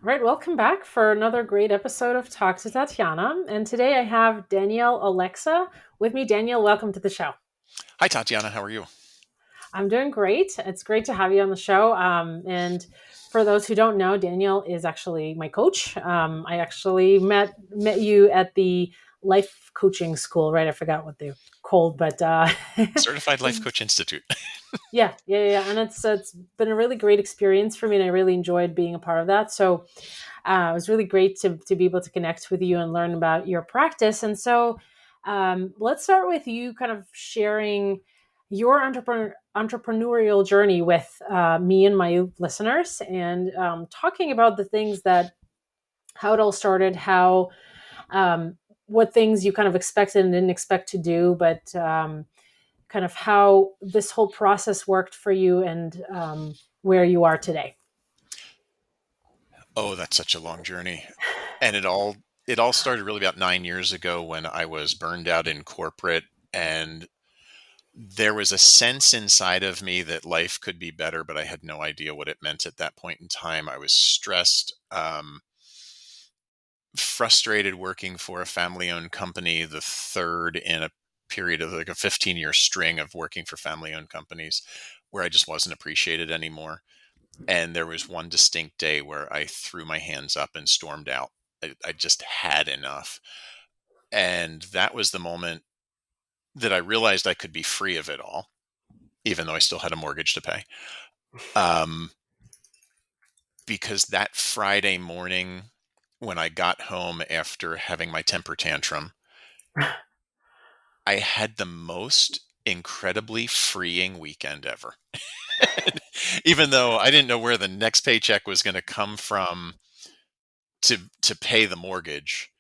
All right, welcome back for another great episode of Talk to Tatiana. And today I have Danielle Alexa with me. Danielle, welcome to the show. Hi, Tatiana. How are you? I'm doing great. It's great to have you on the show. And for those who don't know, Danielle is actually my coach. I actually met you at the life coaching school, right? I forgot what they're called, but Certified Life Coach Institute. yeah. And it's been a really great experience for me, and I really enjoyed being a part of that. So it was really great to be able to connect with you and learn about your practice. And so let's start with you kind of sharing your entrepreneurial journey with me and my listeners, and talking about the things that how it all started, how what things you kind of expected and didn't expect to do, but kind of how this whole process worked for you, and where you are today. Oh, that's such a long journey. And it all started really about 9 years ago when I was burned out in corporate, and there was a sense inside of me that life could be better, but I had no idea what it meant at that point in time. I was stressed, frustrated working for a family-owned company, the third in a period of like a 15-year string of working for family-owned companies where I just wasn't appreciated anymore. And there was one distinct day where I threw my hands up and stormed out. I just had enough. And that was the moment that I realized I could be free of it all, even though I still had a mortgage to pay. Um, because that Friday morning, when I got home after having my temper tantrum, I had the most incredibly freeing weekend ever. Even though I didn't know where the next paycheck was going to come from to pay the mortgage,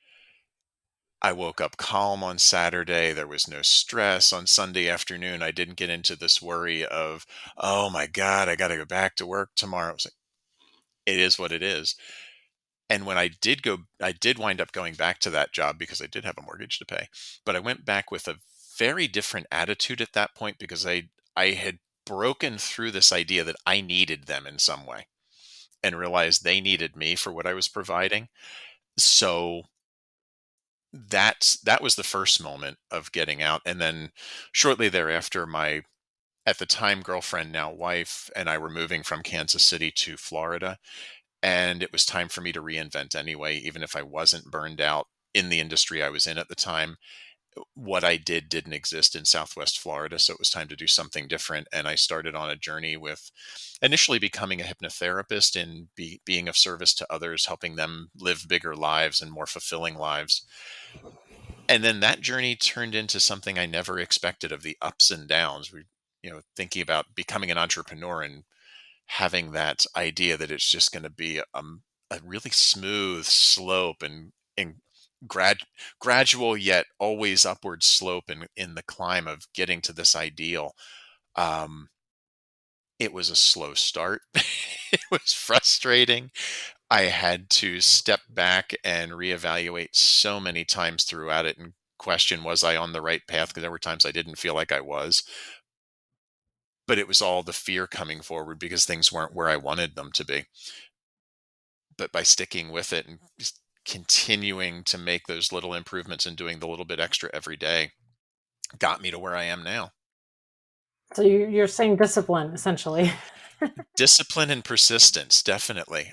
I woke up calm on Saturday. There was no stress on Sunday afternoon. I didn't get into this worry of, oh my God, I got to go back to work tomorrow. It was like, it is what it is. And when I did wind up going back to that job because I did have a mortgage to pay. But I went back with a very different attitude at that point because I had broken through this idea that I needed them in some way and realized they needed me for what I was providing. So that was the first moment of getting out. And then shortly thereafter, my at the time girlfriend, now wife, and I were moving from Kansas City to Florida, and it was time for me to reinvent anyway, even if I wasn't burned out in the industry I was in at the time. What I did didn't exist in Southwest Florida, so it was time to do something different. And I started on a journey with initially becoming a hypnotherapist and being of service to others, helping them live bigger lives and more fulfilling lives. And then that journey turned into something I never expected, of the ups and downs. Thinking about becoming an entrepreneur and having that idea that it's just going to be a really smooth slope and grad, gradual yet always upward slope in the climb of getting to this ideal. Um, it was a slow start. It was frustrating. I had to step back and reevaluate so many times throughout it and question, was I on the right path? Because there were times I didn't feel like I was, but it was all the fear coming forward because things weren't where I wanted them to be. But by sticking with it and just continuing to make those little improvements and doing the little bit extra every day got me to where I am now. So you're saying discipline, essentially. Discipline and persistence, definitely.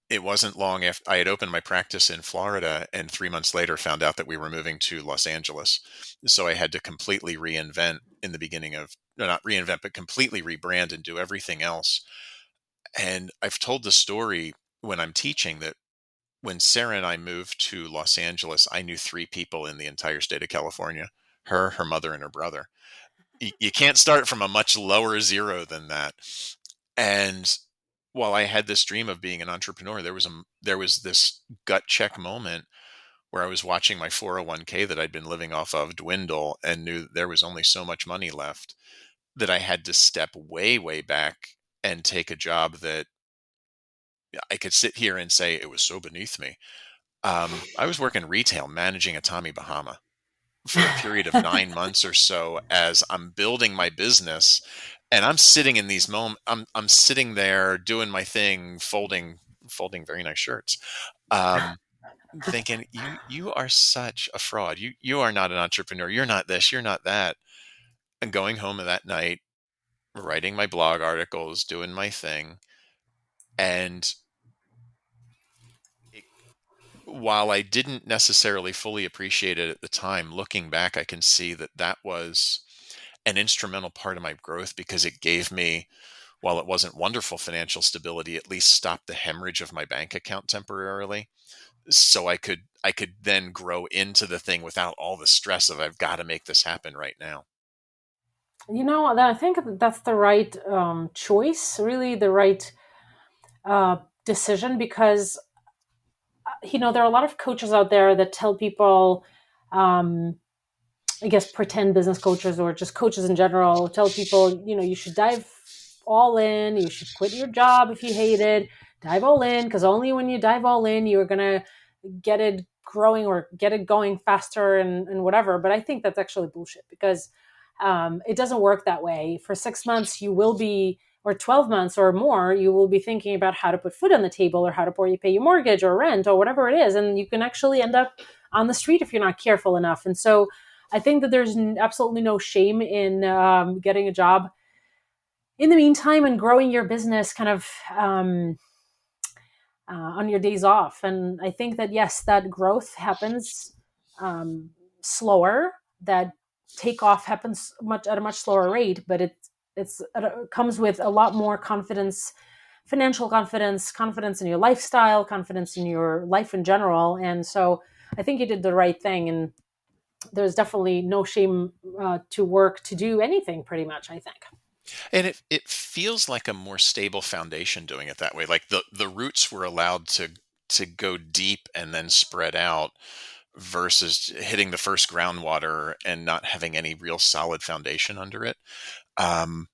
It wasn't long after I had opened my practice in Florida, and 3 months later found out that we were moving to Los Angeles. So I had to completely reinvent in the beginning of, no, not reinvent, but completely rebrand and do everything else. And I've told the story when I'm teaching that when Sarah and I moved to Los Angeles, I knew three people in the entire state of California: her mother, and her brother. You can't start from a much lower zero than that. And while I had this dream of being an entrepreneur, there was this gut check moment where I was watching my 401k that I'd been living off of dwindle and knew that there was only so much money left, that I had to step way, way back and take a job that I could sit here and say it was so beneath me. I was working retail, managing a Tommy Bahama for a period of 9 months or so as I'm building my business. And I'm sitting in these moments, I'm sitting there doing my thing, folding folding very nice shirts. Um, Thinking you are such a fraud. You are not an entrepreneur. You're not this. You're not that. And going home that night, writing my blog articles, doing my thing, and it, while I didn't necessarily fully appreciate it at the time, looking back, I can see that that was an instrumental part of my growth because it gave me, while it wasn't wonderful financial stability, at least stopped the hemorrhage of my bank account temporarily. So I could then grow into the thing without all the stress of I've got to make this happen right now. I think that's the right choice, really the right decision, because there are a lot of coaches out there that tell people, um, I guess, pretend business coaches or just coaches in general tell people, you should dive all in. You should quit your job if you hate it. Dive all in, because only when you dive all in, you're going to get it growing or get it going faster and whatever. But I think that's actually bullshit, because it doesn't work that way. For 6 months, you will be, or 12 months or more, you will be thinking about how to put food on the table or how to pay your mortgage or rent or whatever it is. And you can actually end up on the street if you're not careful enough. And so I think that there's absolutely no shame in getting a job in the meantime and growing your business kind of on your days off. And I think that, yes, that growth happens um, slower, that takeoff happens at a much slower rate, but it comes with a lot more confidence, financial confidence, confidence in your lifestyle, confidence in your life in general. And so I think you did the right thing. And there's definitely no shame to work to do anything, pretty much, I think. And it feels like a more stable foundation doing it that way. Like the roots were allowed to go deep and then spread out versus hitting the first groundwater and not having any real solid foundation under it. Um,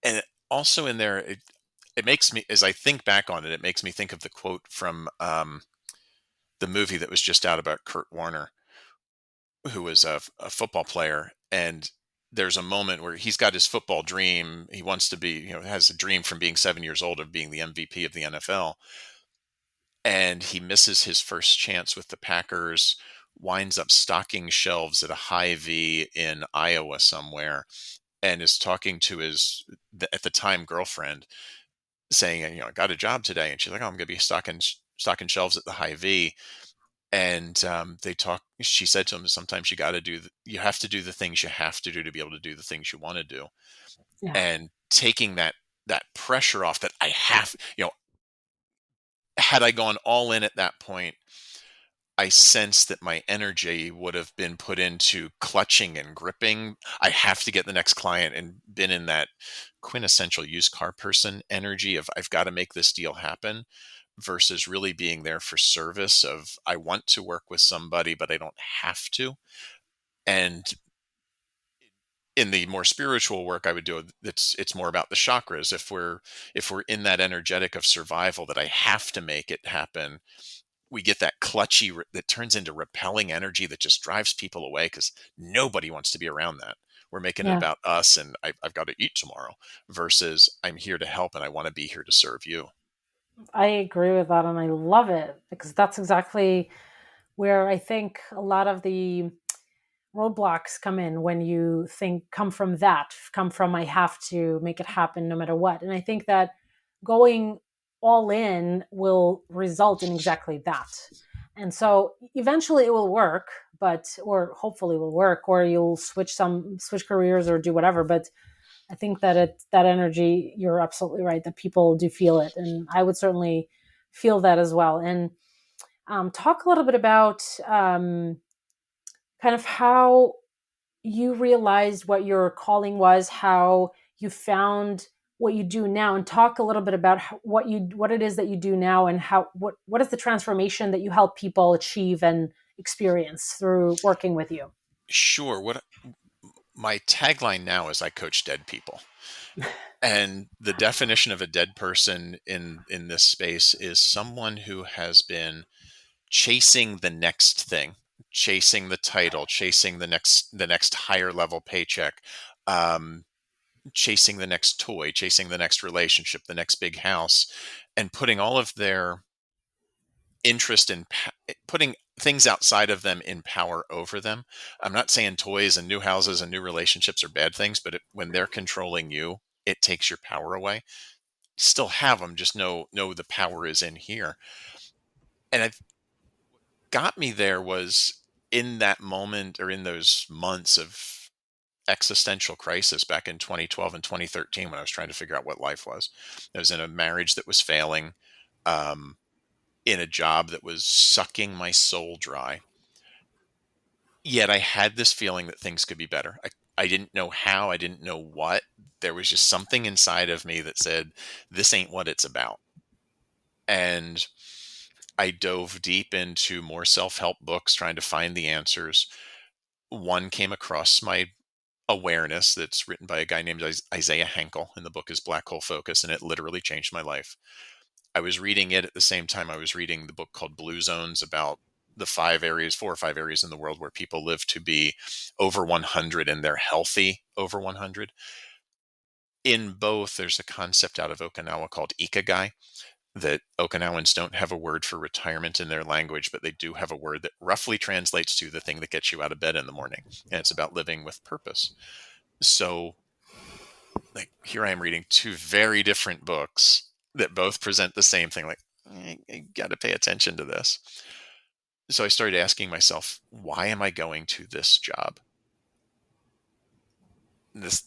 and also in there, it makes me, as I think back on it, it makes me think of the quote from the movie that was just out about Kurt Warner, who was a football player. And there's a moment where he's got his football dream. He wants to be, has a dream from being 7 years old of being the MVP of the NFL. And he misses his first chance with the Packers, winds up stocking shelves at a Hy-Vee in Iowa somewhere, and is talking to his, at the time, girlfriend, saying, I got a job today. And she's like, oh, I'm going to be stocking shelves at the Hy-Vee. And they talk. She said to him, "Sometimes you got to you have to do the things you have to do to be able to do the things you want to do." Yeah. And taking that pressure off, that I have, had I gone all in at that point, I sense that my energy would have been put into clutching and gripping. I have to get the next client, and been in that quintessential used car person energy of I've got to make this deal happen, versus really being there for service of I want to work with somebody, but I don't have to. And in the more spiritual work I would do, it's more about the chakras. If we're in that energetic of survival, that I have to make it happen, we get that clutchy that turns into repelling energy that just drives people away, because nobody wants to be around that. We're making it Yeah. about us and I've got to eat tomorrow, versus I'm here to help and I want to be here to serve you. I agree with that, and I love it, because that's exactly where I think a lot of the roadblocks come in, when you think come from I have to make it happen no matter what. And I think that going all in will result in exactly that. And so eventually it will work, or hopefully it will work, or you'll switch careers or do whatever. But I think that that energy, you're absolutely right, that people do feel it. And I would certainly feel that as well. And talk a little bit about kind of how you realized what your calling was, how you found what you do now, and talk a little bit about what it is that you do now, and what is the transformation that you help people achieve and experience through working with you. Sure. What my tagline now is I coach dead people. And the definition of a dead person in this space is someone who has been chasing the next thing, chasing the title, chasing the next higher level paycheck, um, chasing the next toy, chasing the next relationship, the next big house, and putting all of their interest in putting things outside of them in power over them. I'm not saying toys and new houses and new relationships are bad things, but when they're controlling you, it takes your power away. Still have them, just know the power is in here. And I got me there was in that moment, or in those months of existential crisis back in 2012 and 2013, when I was trying to figure out what life was. I was in a marriage that was failing, um, in a job that was sucking my soul dry. Yet I had this feeling that things could be better. I didn't know how, I didn't know what. There was just something inside of me that said, this ain't what it's about. And I dove deep into more self help books trying to find the answers. One came across my awareness that's written by a guy named Isaiah Henkel, and the book is Black Hole Focus, and it literally changed my life. I was reading it at the same time I was reading the book called Blue Zones, about the 5 areas, 4 or 5 areas in the world where people live to be over 100 and they're healthy over 100. In both, there's a concept out of Okinawa called ikigai, that Okinawans don't have a word for retirement in their language, but they do have a word that roughly translates to the thing that gets you out of bed in the morning. And it's about living with purpose. So, like, here I am reading two very different books that both present the same thing. Like, I got to pay attention to this. So I started asking myself, why am I going to this job? This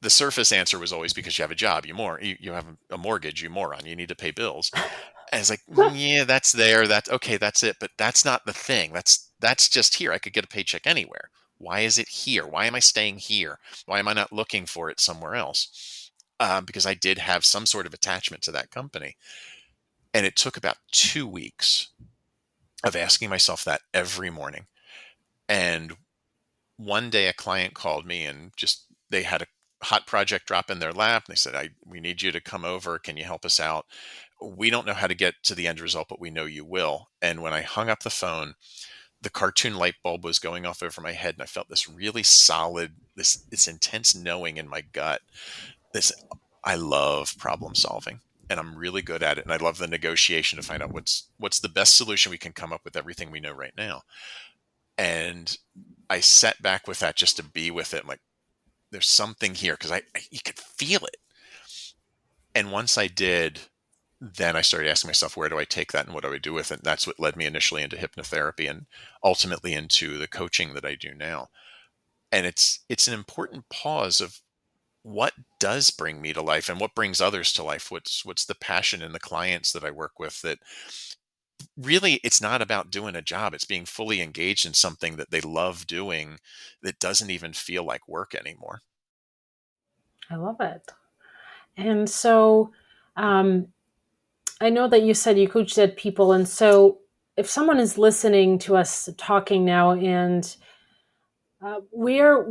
The surface answer was always because you have a job, you have a mortgage, you moron, you need to pay bills. And it's like, yeah, that's there, that's okay, that's it, but that's not the thing. That's just here. I could get a paycheck anywhere. Why is it here? Why am I staying here? Why am I not looking for it somewhere else? Because I did have some sort of attachment to that company. And it took about 2 weeks of asking myself that every morning. And one day a client called me, and just they had a hot project drop in their lap. And they said, we need you to come over. Can you help us out? We don't know how to get to the end result, but we know you will. And when I hung up the phone, the cartoon light bulb was going off over my head. And I felt this really solid, this intense knowing in my gut. This, I love problem solving, and I'm really good at it. And I love the negotiation to find out what's the best solution we can come up with everything we know right now. And I sat back with that just to be with it. I'm like, there's something here, because you could feel it. And once I did, then I started asking myself, where do I take that and what do I do with it? And that's what led me initially into hypnotherapy, and ultimately into the coaching that I do now. And it's an important pause of what does bring me to life and what brings others to life. What's the passion in the clients that I work with, that really it's not about doing a job. It's being fully engaged in something that they love doing, that doesn't even feel like work anymore. I love it. And so, um, I know that you said you coach dead people. And so, if someone is listening to us talking now, and where,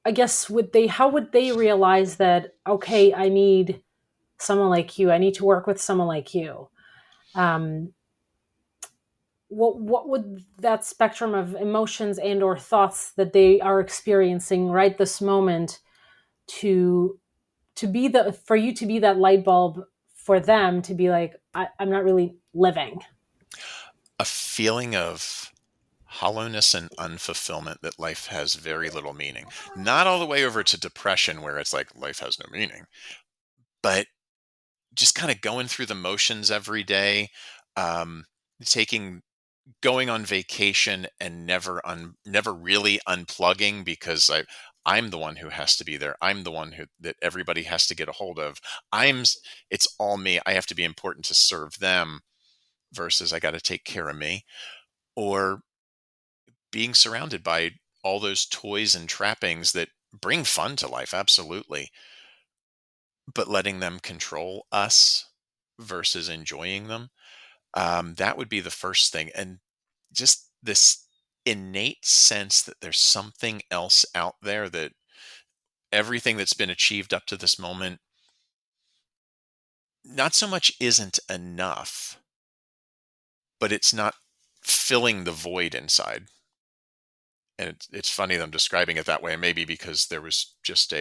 I guess, how would they realize that, okay, I need someone like you, I need to work with someone like you? Um, what would that spectrum of emotions and or thoughts that they are experiencing right this moment, to be the for you to be that light bulb for them, to be like, I'm not really living. A feeling of hollowness and unfulfillment, that life has very little meaning. Not all the way over to depression where it's like life has no meaning, but just kind of going through the motions every day, um, taking going on vacation and never really unplugging, because I'm the one who has to be there. I'm the one who that everybody has to get a hold of. It's all me. I have to be important to serve them, versus I got to take care of me. Or being surrounded by all those toys and trappings that bring fun to life, absolutely, but letting them control us versus enjoying them. That would be the first thing. And just this innate sense that there's something else out there, that everything that's been achieved up to this moment not so much isn't enough, but it's not filling the void inside. And it's funny that I'm describing it that way, maybe because there was just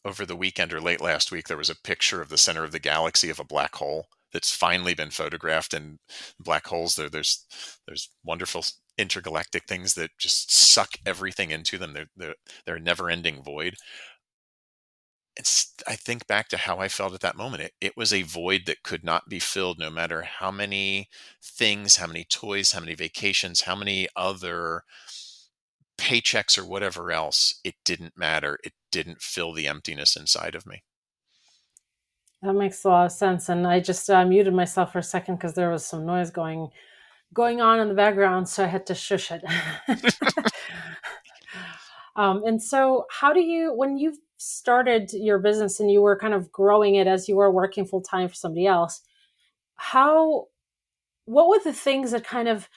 over the weekend or late last week, there was a picture of the center of the galaxy of a black hole that's finally been photographed. And black holes, there's wonderful intergalactic things that just suck everything into them. They're a never-ending void. I think back to how I felt at that moment. It was a void that could not be filled, no matter how many things, how many toys, how many vacations, how many other paychecks or whatever else. It didn't matter. It didn't fill the emptiness inside of me. That makes a lot of sense. And I just muted myself for a second because there was some noise going on in the background, so I had to shush it. And so, how do you, when you started your business and you were kind of growing it as you were working full time for somebody else, how, what were the things that kind of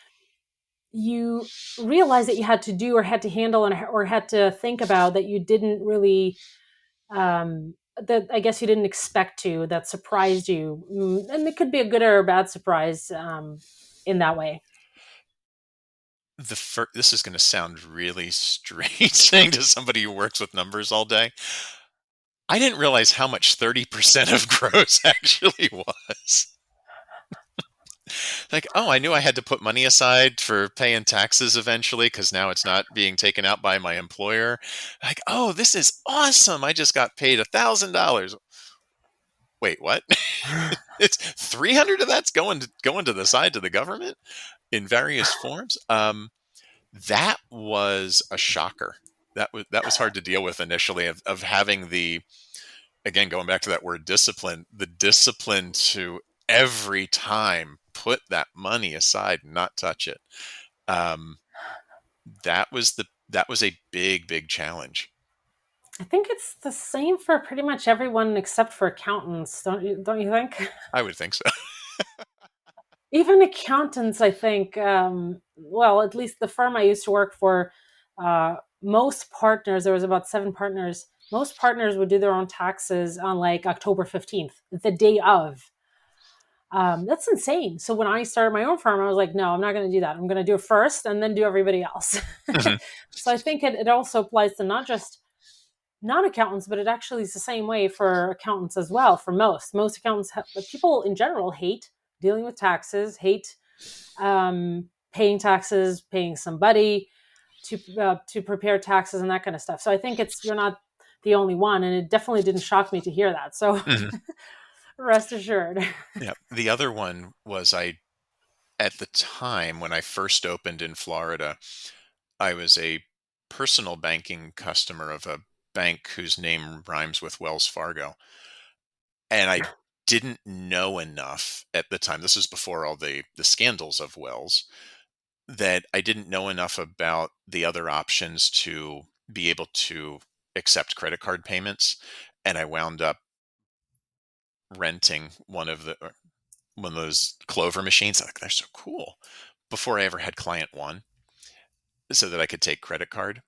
you realized that you had to do or had to handle or had to think about that you didn't really, that I guess you didn't expect to, that surprised you? And it could be a good or a bad surprise in that way. This is going to sound really strange saying to somebody who works with numbers all day. I didn't realize how much 30% of gross actually was. Like, oh, I knew I had to put money aside for paying taxes eventually because now it's not being taken out by my employer. Like, oh, this is awesome. I just got paid $1,000. Wait, what? It's 300 of that's going to the side to the government in various forms. That was a shocker. That was hard to deal with initially, of having the, again, going back to that word discipline, the discipline to every time put that money aside and not touch it. Um, that was a big challenge. I think it's the same for pretty much everyone except for accountants, don't you think? I would think so. Even accountants, I think, well, at least the firm I used to work for, most partners, there was about 7 partners, most partners would do their own taxes on like October 15th, the day of. That's insane. So when I started my own firm, I was like, no, I'm not going to do that. I'm going to do it first and then do everybody else. Mhm. So I think it also applies to not just non-accountants, but it actually is the same way for accountants as well. For most accountants, people in general hate dealing with taxes, hate paying taxes, paying somebody to prepare taxes and that kind of stuff. So I think it's, you're not the only one, and it definitely didn't shock me to hear that. So Mhm. rest assured. Yeah. The other one was, at the time when I first opened in Florida, I was a personal banking customer of a bank whose name rhymes with Wells Fargo. And I didn't know enough at the time. This is before all the scandals of Wells, that I didn't know enough about the other options to be able to accept credit card payments. And I wound up renting one of those Clover machines. Like, they're so cool. Before I ever had client one, so that I could take credit card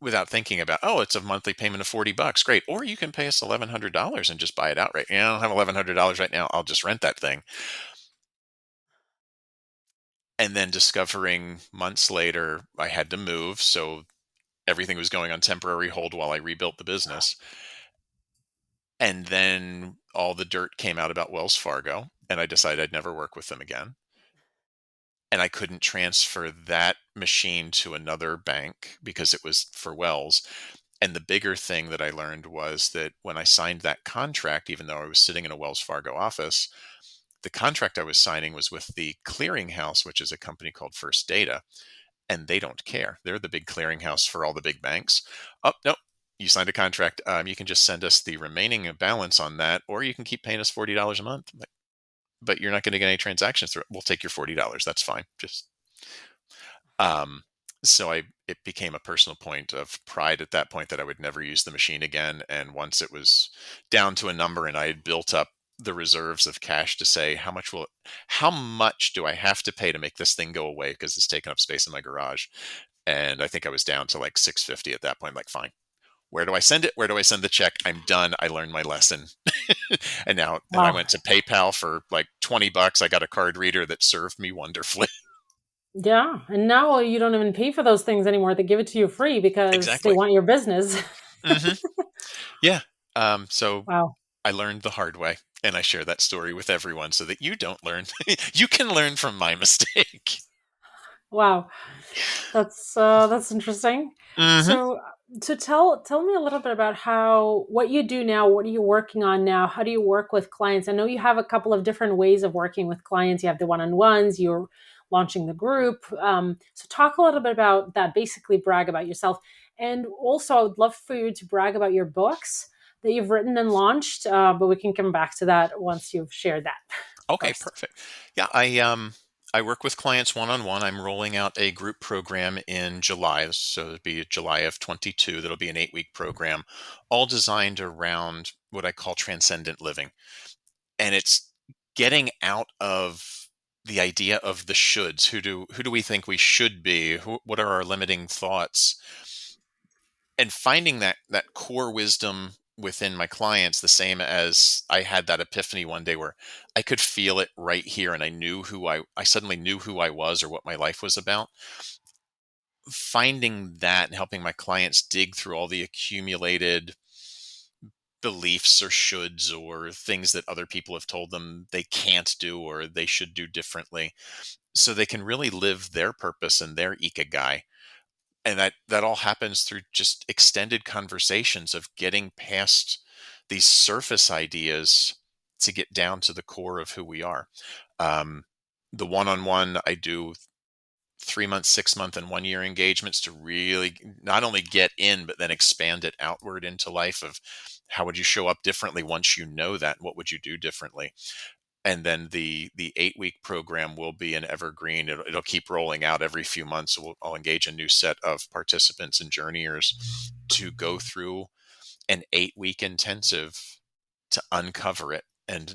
without thinking about, oh, it's a monthly payment of $40. Great. Or you can pay us $1,100 and just buy it outright. Yeah, I don't have $1,100 right now. I'll just rent that thing. And then discovering months later, I had to move. So everything was going on temporary hold while I rebuilt the business. And then all the dirt came out about Wells Fargo, and I decided I'd never work with them again. And I couldn't transfer that machine to another bank because it was for Wells. And the bigger thing that I learned was that when I signed that contract, even though I was sitting in a Wells Fargo office, the contract I was signing was with the clearinghouse, which is a company called First Data, and they don't care. They're the big clearinghouse for all the big banks. Oh, no, you signed a contract. You can just send us the remaining balance on that, or you can keep paying us $40 a month. But you're not going to get any transactions through it. We'll take your $40. That's fine. Just um, so it became a personal point of pride at that point that I would never use the machine again. And once it was down to a number and I had built up the reserves of cash to say, how much do I have to pay to make this thing go away because it's taking up space in my garage? And I think I was down to like 650 at that point. Like, fine, where do I send it? Where do I send the check? I'm done. I learned my lesson. And now then I Wow. went to PayPal for like $20. I got a card reader that served me wonderfully. Yeah. And now you don't even pay for those things anymore. They give it to you free because they Exactly. want your business. Hmm. Yeah. So Wow. I learned the hard way, and I share that story with everyone so that you don't learn. You can learn from my mistake. Wow. That's interesting. Hmm. So tell me a little bit about how what you do now. What are you working on now? How do you work with clients? I know you have a couple of different ways of working with clients. You have the one-on-ones. You're launching the group. So talk a little bit about that. Basically, brag about yourself, and also I would love for you to brag about your books that you've written and launched. But we can come back to that once you've shared that Okay, first. perfect. Yeah, I work with clients one on one. I'm rolling out a group program in July, so it'll be July of 22. That'll be an 8-week program, all designed around what I call transcendent living, and it's getting out of the idea of the shoulds. Who do we think we should be? What are our limiting thoughts? And finding that core wisdom within my clients, the same as I had that epiphany one day where I could feel it right here, and I suddenly knew who I was or what my life was about. Finding that and helping my clients dig through all the accumulated beliefs or shoulds or things that other people have told them they can't do or they should do differently, so they can really live their purpose and their ikigai. And that all happens through just extended conversations of getting past these surface ideas to get down to the core of who we are. um, the one-on-one I do 3 month, 6 month, and 1 year engagements to really not only get in but then expand it outward into life of how would you show up differently once you know that, what would you do differently. And then the 8-week program will be an evergreen. It'll keep rolling out every few months. So I'll engage a new set of participants and journeyers to go through an 8-week intensive to uncover it. And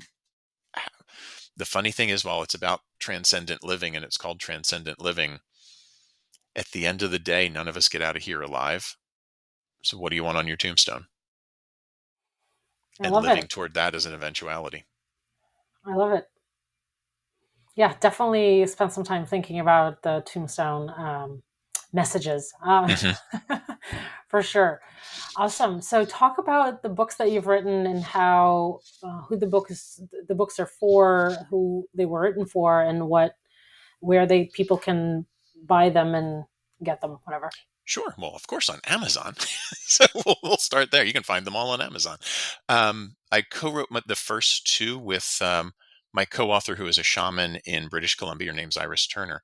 the funny thing is, while it's about transcendent living and it's called Transcendent Living, at the end of the day, none of us get out of here alive. So what do you want on your tombstone? I And love living it. toward that as an eventuality. I love it. Yeah, definitely spent some time thinking about the tombstone messages Hmm. for sure. Awesome. So, talk about the books that you've written and how who the books are for, who they were written for, and what where they people can buy them and get them, whatever. Sure. Well, of course, on Amazon. So we'll start there. You can find them all on Amazon. I co-wrote the first two with my co-author, who is a shaman in British Columbia. Her name's Iris Turner.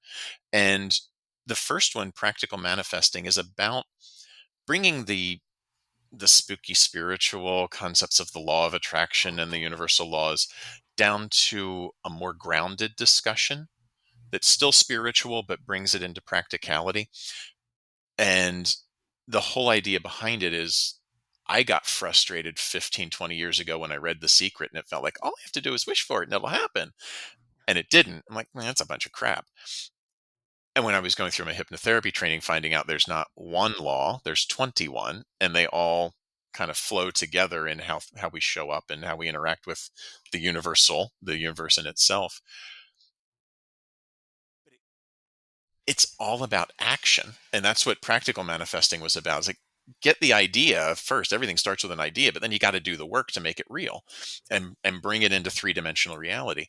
And the first one, Practical Manifesting, is about bringing the spooky spiritual concepts of the law of attraction and the universal laws down to a more grounded discussion that's still spiritual but brings it into practicality. And the whole idea behind it is I got frustrated 15, 20 years ago when I read The Secret, and it felt like all I have to do is wish for it and it'll happen. And it didn't. I'm like, man, that's a bunch of crap. And when I was going through my hypnotherapy training, finding out there's not one law, there's 21, and they all kind of flow together in how we show up and how we interact with the universe in itself. It's all about action. And that's what practical manifesting was about. It's like, get the idea first. Everything starts with an idea, but then you got to do the work to make it real and bring it into three-dimensional reality.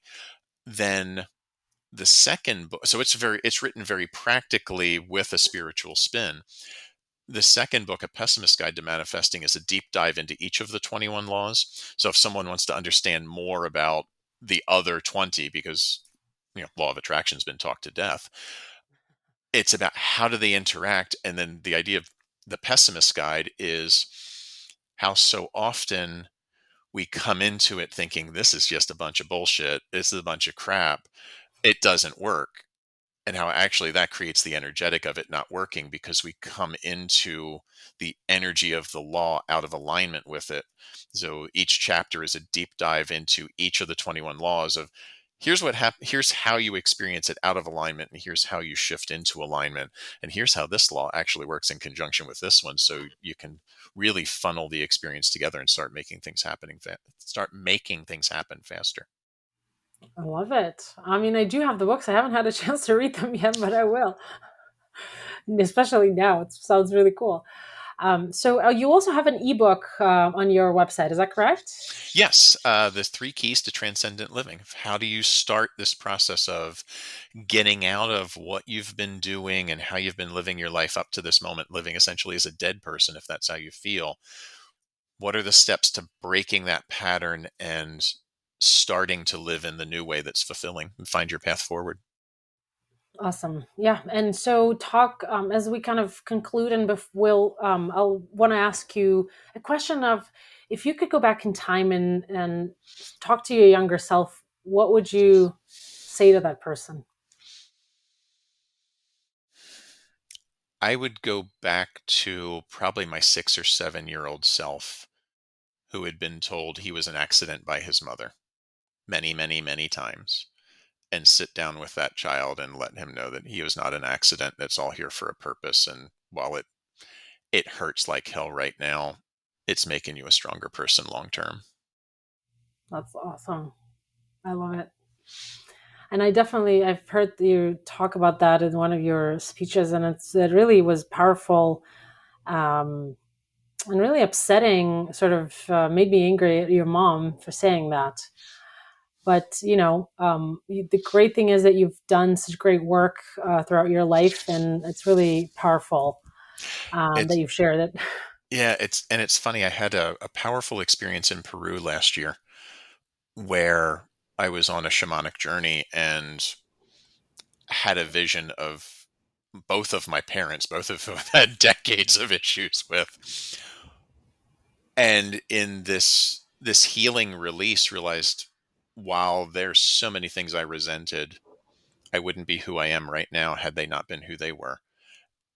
Then the second book, so it's written very practically with a spiritual spin. The second book, A Pessimist Guide to Manifesting, is a deep dive into each of the 21 laws. So if someone wants to understand more about the other 20, because law of attraction has been talked to death, it's about how do they interact. And then the idea of the pessimist guide is how so often we come into it thinking this is just a bunch of bullshit, this is a bunch of crap, it doesn't work. And how actually that creates the energetic of it not working because we come into the energy of the law out of alignment with it. So each chapter is a deep dive into each of the 21 laws of here's how you experience it out of alignment, and here's how you shift into alignment, and here's how this law actually works in conjunction with this one, so you can really funnel the experience together and start making things happen faster. I love it. I mean, I do have the books. I haven't had a chance to read them yet, but I will. Especially now, it sounds really cool. So you also have an ebook on your website, is that correct? Yes, the three keys to transcendent living. How do you start this process of getting out of what you've been doing and how you've been living your life up to this moment, living essentially as a dead person, if that's how you feel? What are the steps to breaking that pattern and starting to live in the new way that's fulfilling and find your path forward? Awesome. Yeah. And so, talk as we kind of conclude, and we'll, I'll want to ask you a question of, if you could go back in time and talk to your younger self, what would you say to that person? I would go back to probably my 6 or 7 year old self who had been told he was an accident by his mother many, many, many times, and sit down with that child and let him know that he was not an accident, that's all here for a purpose. And while it hurts like hell right now, it's making you a stronger person long term. That's awesome. I love it. And I've heard you talk about that in one of your speeches, and it really was powerful, um, and really upsetting. Sort of made me angry at your mom for saying that. But the great thing is that you've done such great work throughout your life, and it's really powerful that It's you've shared it. Yeah, it's funny. I had a powerful experience in Peru last year where I was on a shamanic journey and had a vision of both of my parents, both of whom had decades of issues with. And in this healing release, realized while there's so many things I resented, I wouldn't be who I am right now had they not been who they were.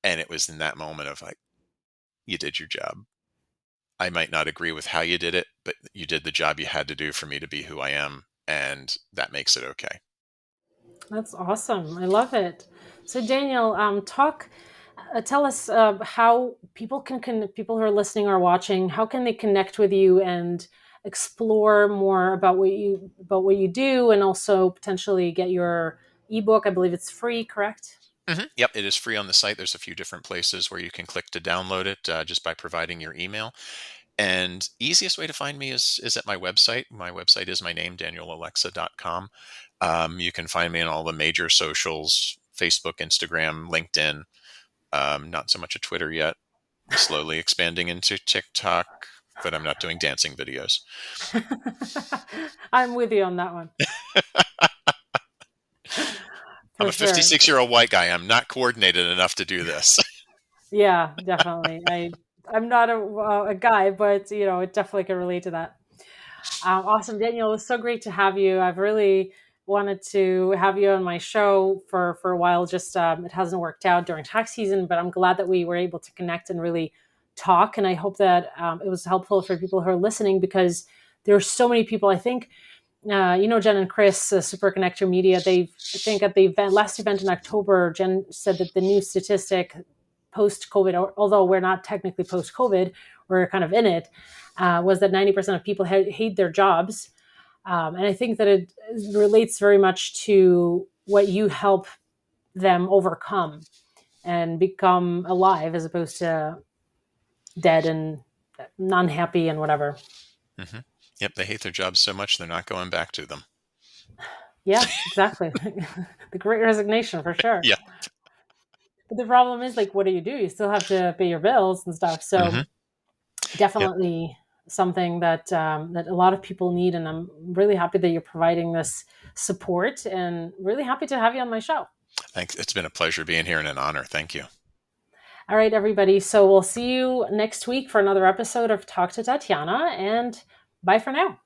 And it was in that moment of like, you did your job. I might not agree with how you did it, but you did the job you had to do for me to be who I am, and that makes it okay. That's awesome. I love it. So Daniel, tell us how people who are listening or watching, how can they connect with you and explore more about what you do, and also potentially get your ebook. I believe it's free, correct? Yep, it is free on the site. There's a few different places where you can click to download it just by providing your email. And easiest way to find me is at my website. My website is my name, danielolexa.com. You can find me on all the major socials: Facebook, Instagram, LinkedIn. Not so much a Twitter yet. Slowly expanding into TikTok, but I'm not doing dancing videos. I'm with you on that one I'm for a sure. 56-year-old white guy. I'm not coordinated enough to do this. Yeah, definitely. I'm not a guy, but it definitely can relate to that. Awesome, Daniel. It was so great to have you. I've really wanted to have you on my show for a while. Just it hasn't worked out during tax season, but I'm glad that we were able to connect and really talk. And I hope that it was helpful for people who are listening, because there are so many people. I think Jen and Chris, Super Connector Media. I think at the last event in October, Jen said that the new statistic post COVID, although we're not technically post COVID, we're kind of in it, was that 90% of people hate their jobs. And I think that it relates very much to what you help them overcome and become alive, as opposed to dead and unhappy and whatever. hmm Yep, they hate their jobs so much they're not going back to them. Yeah, exactly. The great resignation, for sure. Yeah. But the problem is, like, what do? You still have to pay your bills and stuff. So hmm Yep. definitely something that a lot of people need, and I'm really happy that you're providing this support, and really happy to have you on my show. Thanks. It's been a pleasure being here and an honor. Thank you. All right, everybody. So we'll see you next week for another episode of Talk to Tatiana, and bye for now.